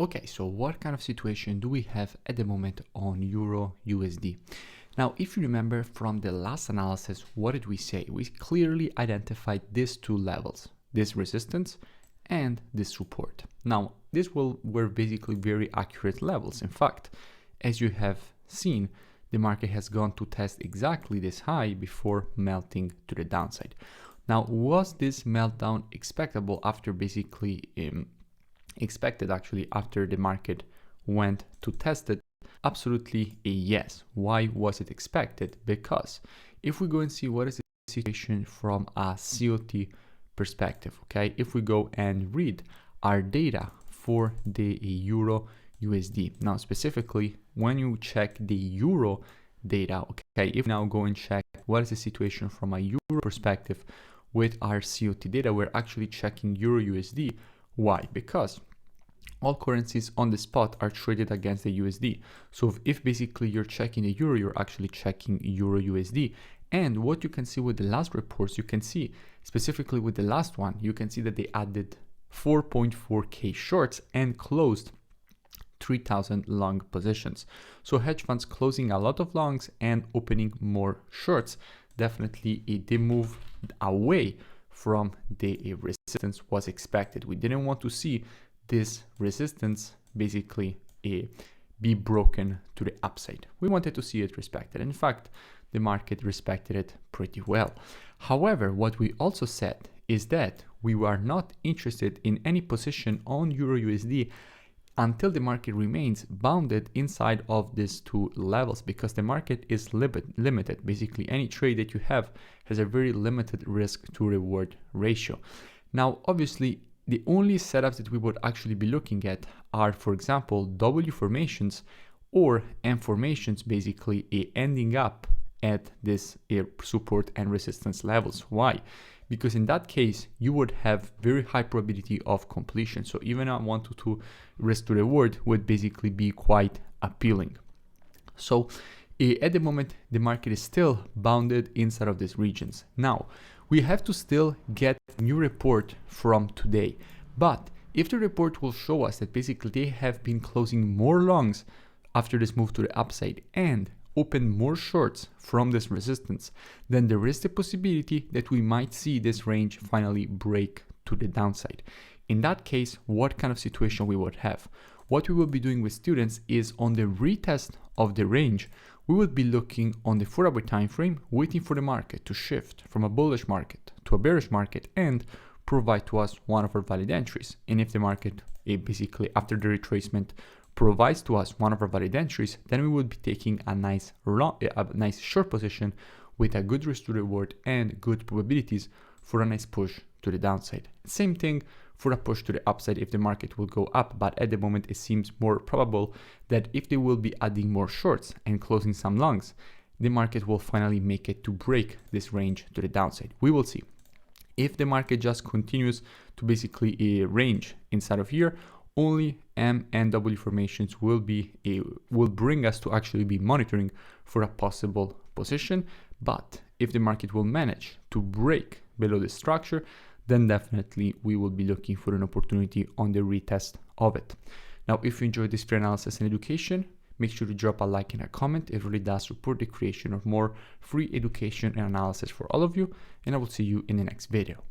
Okay, so what kind of situation do we have at the moment on Euro USD? Now, if you remember from the last analysis, what did we say? We clearly identified these two levels, this resistance and this support. Now, were basically very accurate levels. In fact, as you have seen, the market has gone to test exactly this high before melting to the downside. Now, was this meltdown expectable after basically expected actually after the market went to test it? Absolutely a yes. Why was it expected? Because if we go and see what is the situation from a COT perspective, okay, if we go and read our data for the Euro USD, now specifically when you check the Euro data, okay, if we now go and check what is the situation from a Euro perspective with our COT data, we're actually checking Euro USD. Why? Because all currencies on the spot are traded against the USD. So if basically you're checking the Euro, you're actually checking Euro USD. And what you can see with the last reports, you can see specifically with the last one, you can see that they added 4.4k shorts and closed 3,000 long positions. So hedge funds closing a lot of longs and opening more shorts. Definitely they move away from the resistance was expected. We didn't want to see this resistance basically be broken to the upside. We wanted to see it respected. In fact, the market respected it pretty well. However, what we also said is that we were not interested in any position on Euro USD until the market remains bounded inside of these two levels, because the market is limited. Basically, any trade that you have has a very limited risk to reward ratio. Now, obviously, the only setups that we would actually be looking at are, for example, W formations or M formations, basically ending up at this support and resistance levels. Why? Because in that case, you would have very high probability of completion. So even a 1 to 2 risk to reward would basically be quite appealing. So at the moment, the market is still bounded inside of these regions. Now, we have to still get a new report from today. But if the report will show us that basically they have been closing more longs after this move to the upside and open more shorts from this resistance, then there is the possibility that we might see this range finally break to the downside. In that case, what kind of situation we would have? What we will be doing with students is on the retest of the range, we will be looking on the 4-hour time frame, waiting for the market to shift from a bullish market to a bearish market and provide to us one of our valid entries. And if the market basically after the retracement provides to us one of our valid entries, then we would be taking a nice short position with a good risk to reward and good probabilities for a nice push to the downside. Same thing for a push to the upside if the market will go up, but at the moment it seems more probable that if they will be adding more shorts and closing some longs, the market will finally make it to break this range to the downside. We will see. If the market just continues to basically range inside of here, only M and W formations will bring us to actually be monitoring for a possible position. But if the market will manage to break below the structure, then definitely we will be looking for an opportunity on the retest of it. Now, if you enjoyed this free analysis and education, make sure to drop a like and a comment. It really does support the creation of more free education and analysis for all of you. And I will see you in the next video.